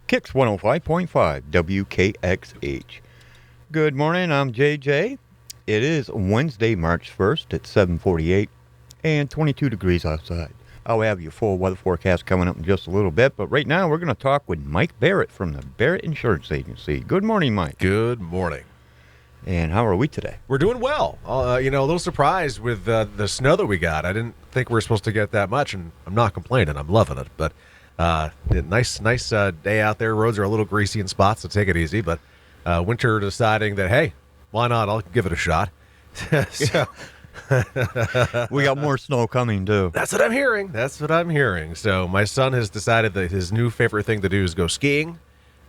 Kicks 105.5 WKXH. Good morning, I'm JJ. It is Wednesday, March 1st at 7:48 and 22 degrees outside. I'll have your full weather forecast coming up in just a little bit, but right now we're going to talk with Mike Barrett from the Barrett Insurance Agency. Good morning, Mike. Good morning. And how are we today? We're doing well. A little surprised with the snow that we got. I didn't think we were supposed to get that much, and I'm not complaining. I'm loving it. But nice day out there. Roads are a little greasy in spots, so take it easy. But winter deciding that, hey, why not? I'll give it a shot. So we got more snow coming, too. That's what I'm hearing. So my son has decided that his new favorite thing to do is go skiing,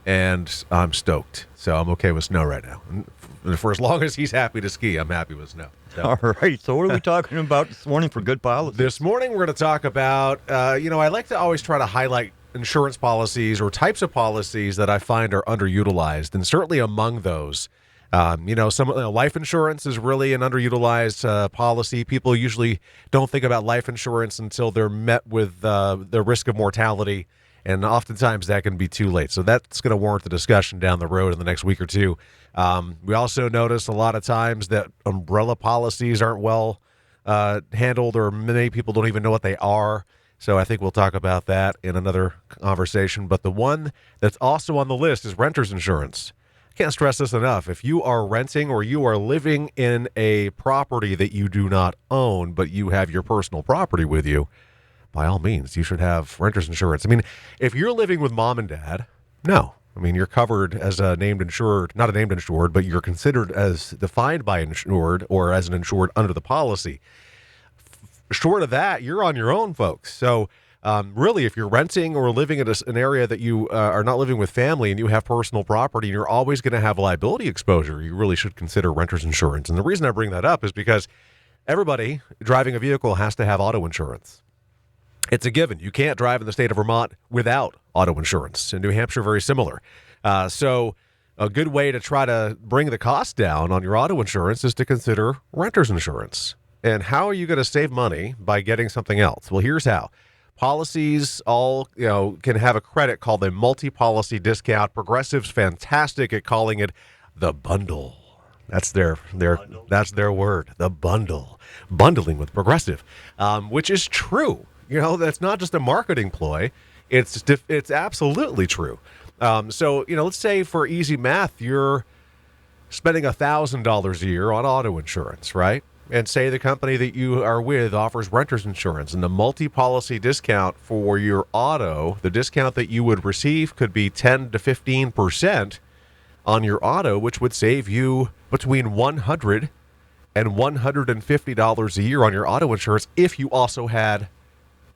and I'm stoked. So I'm okay with snow right now. And for as long as he's happy to ski, I'm happy with snow. So. All right. So what are we talking about this morning for good policy? This morning we're going to talk about, I like to always try to highlight insurance policies or types of policies that I find are underutilized. And certainly among those, life insurance is really an underutilized policy. People usually don't think about life insurance until they're met with the risk of mortality. And oftentimes that can be too late. So that's going to warrant the discussion down the road in the next week or two. We also notice a lot of times that umbrella policies aren't well handled, or many people don't even know what they are. So I think we'll talk about that in another conversation. But the one that's also on the list is renter's insurance. I can't stress this enough. If you are renting or you are living in a property that you do not own, but you have your personal property with you, by all means, you should have renter's insurance. I mean, if you're living with mom and dad, no. I mean, you're covered as a named insured, not a named insured, but you're considered as defined by insured or as an insured under the policy. Short of that, you're on your own, folks. So really, if you're renting or living in an area that you are not living with family and you have personal property and you're always going to have liability exposure, you really should consider renter's insurance. And the reason I bring that up is because everybody driving a vehicle has to have auto insurance. It's a given. You can't drive in the state of Vermont without auto insurance. In New Hampshire, very similar. So a good way to try to bring the cost down on your auto insurance is to consider renter's insurance. And how are you going to save money by getting something else? Well, here's how. Policies all, can have a credit called a multi-policy discount. Progressive's fantastic at calling it the bundle. That's their word, the bundle. Bundling with Progressive, which is true. That's not just a marketing ploy. It's absolutely true. So let's say for easy math, you're spending $1,000 a year on auto insurance, right? And say the company that you are with offers renter's insurance, and the multi-policy discount for your auto, the discount that you would receive could be 10 to 15% on your auto, which would save you between $100 and $150 a year on your auto insurance if you also had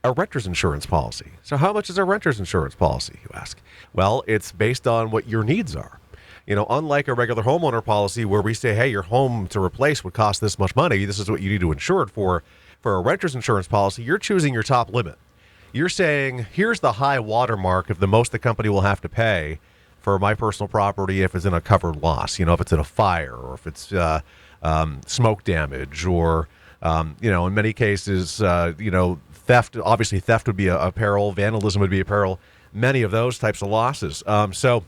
a renter's insurance policy. So how much is a renter's insurance policy, you ask? Well, it's based on what your needs are. Unlike a regular homeowner policy where we say, hey, your home to replace would cost this much money, this is what you need to insure it for a renter's insurance policy, you're choosing your top limit. You're saying, here's the high watermark of the most the company will have to pay for my personal property if it's in a covered loss, if it's in a fire or if it's smoke damage or, in many cases, theft. Obviously, theft would be a peril. Vandalism would be a peril. Many of those types of losses. So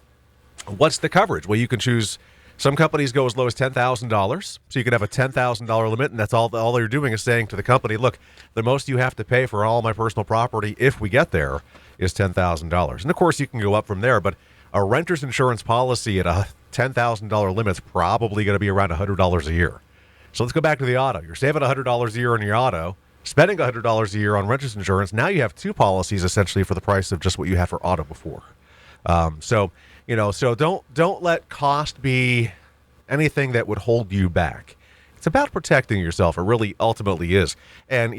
what's the coverage? Well, you can choose. Some companies go as low as $10,000. So you can have a $10,000 limit, and that's all you're doing is saying to the company, look, the most you have to pay for all my personal property, if we get there, is $10,000. And, of course, you can go up from there. But a renter's insurance policy at a $10,000 limit is probably going to be around $100 a year. So let's go back to the auto. You're saving $100 a year on your auto, spending $100 a year on renter's insurance. Now you have two policies essentially for the price of just what you had for auto before. So don't let cost be anything that would hold you back. It's about protecting yourself. It really ultimately is. And,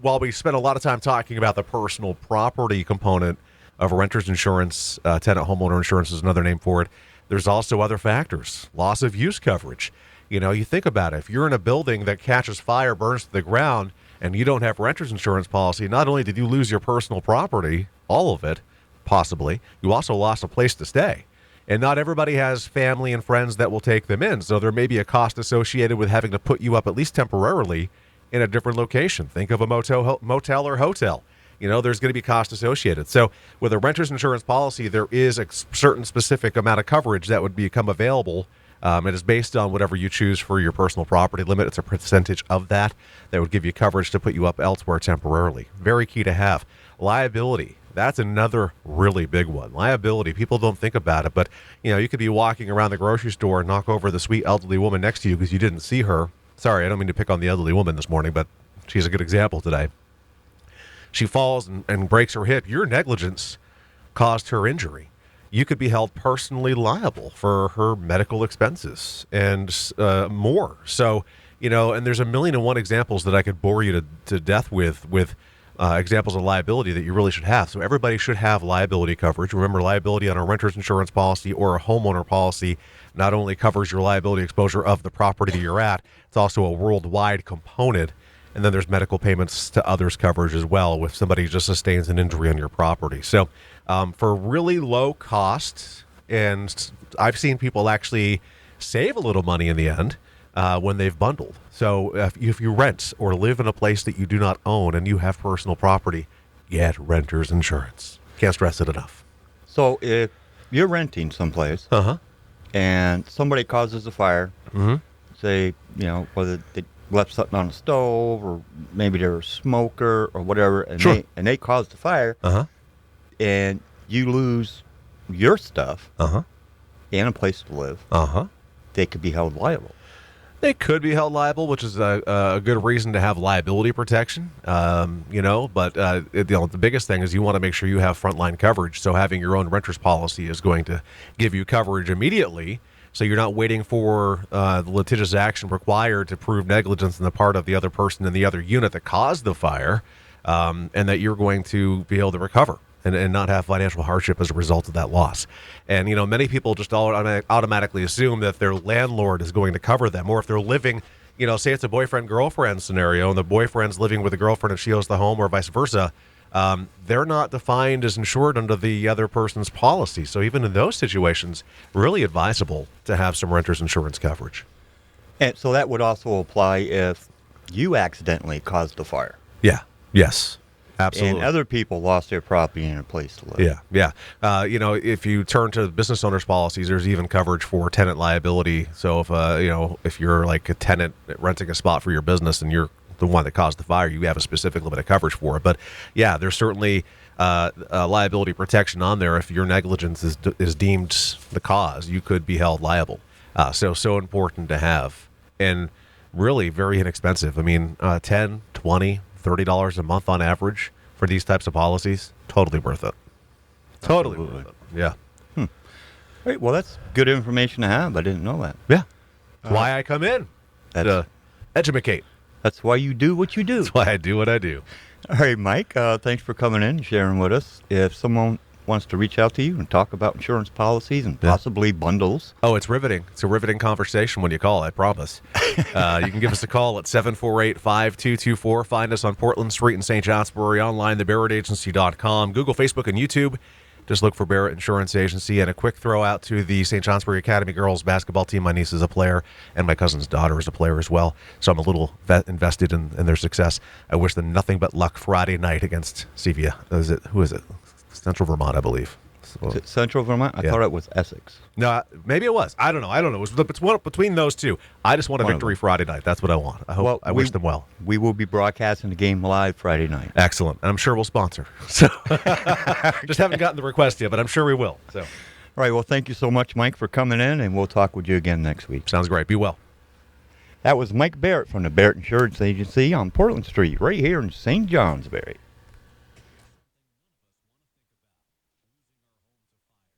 while we spend a lot of time talking about the personal property component of renter's insurance, tenant homeowner insurance is another name for it, there's also other factors. Loss of use coverage. You think about it. If you're in a building that catches fire, burns to the ground, and you don't have renter's insurance policy, not only did you lose your personal property, all of it, possibly, you also lost a place to stay. And not everybody has family and friends that will take them in. So there may be a cost associated with having to put you up at least temporarily in a different location. Think of a motel or hotel. there's going to be cost associated. So with a renter's insurance policy, there is a certain specific amount of coverage that would become available. It is based on whatever you choose for your personal property limit. It's a percentage of that would give you coverage to put you up elsewhere temporarily. Very key to have. Liability. That's another really big one. Liability. People don't think about it, but you could be walking around the grocery store and knock over the sweet elderly woman next to you because you didn't see her. Sorry, I don't mean to pick on the elderly woman this morning, but she's a good example today. She falls and breaks her hip. Your negligence caused her injury. You could be held personally liable for her medical expenses and more. So, and there's a million and one examples that I could bore you to death with examples of liability that you really should have. So everybody should have liability coverage. Remember, liability on a renter's insurance policy or a homeowner policy not only covers your liability exposure of the property that you're at, it's also a worldwide component. And then there's medical payments to others coverage as well if somebody just sustains an injury on your property. So for really low cost, and I've seen people actually save a little money in the end when they've bundled. So if you rent or live in a place that you do not own and you have personal property, get renter's insurance. Can't stress it enough. So if you're renting someplace and somebody causes a fire, say, whether they left something on the stove or maybe they're a smoker or whatever, and they caused the fire, and you lose your stuff and a place to live, they could be held liable. They could be held liable, which is a good reason to have liability protection, but the biggest thing is you want to make sure you have frontline coverage. So having your own renter's policy is going to give you coverage immediately, so you're not waiting for the litigious action required to prove negligence on the part of the other person in the other unit that caused the fire, and that you're going to be able to recover and not have financial hardship as a result of that loss. And, many people just automatically assume that their landlord is going to cover them. Or if they're living, say it's a boyfriend-girlfriend scenario, and the boyfriend's living with the girlfriend and she owns the home, or vice versa, they're not defined as insured under the other person's policy. So even in those situations, really advisable to have some renter's insurance coverage. And so that would also apply if you accidentally caused the fire. Yeah. Yes. Absolutely. And other people lost their property and a place to live. Yeah. If you turn to business owners' policies, there's even coverage for tenant liability. So if you're like a tenant renting a spot for your business and you're the one that caused the fire, you have a specific limit of coverage for it. But yeah, there's certainly liability protection on there. If your negligence is deemed the cause, you could be held liable. So important to have, and really very inexpensive. I mean, $10, $20, $30 a month on average for these types of policies. Totally worth it. Totally worth it. Yeah. Great. Well, that's good information to have. I didn't know that. Yeah. That's why I come in to educate. That's why you do what you do. That's why I do what I do. All right, Mike, thanks for coming in and sharing with us. If someone wants to reach out to you and talk about insurance policies and possibly bundles. Oh, it's riveting. It's a riveting conversation when you call, I promise. You can give us a call at 748-5224. Find us on Portland Street in St. Johnsbury, online, thebarrettagency.com, Google, Facebook, and YouTube. Just look for Barrett Insurance Agency. And a quick throw out to the St. Johnsbury Academy girls basketball team. My niece is a player, and my cousin's daughter is a player as well. So I'm a little invested in their success. I wish them nothing but luck Friday night against Sevilla. Who is it? Central Vermont, I believe. So, is it Central Vermont? I thought it was Essex. No, maybe it was. I don't know. It was between those two. I just want a victory Friday night. That's what I want. I wish them well. We will be broadcasting the game live Friday night. Excellent. And I'm sure we'll sponsor. So just haven't gotten the request yet, but I'm sure we will. So, all right. Well, thank you so much, Mike, for coming in, and we'll talk with you again next week. Sounds great. Be well. That was Mike Barrett from the Barrett Insurance Agency on Portland Street, right here in St. Johnsbury.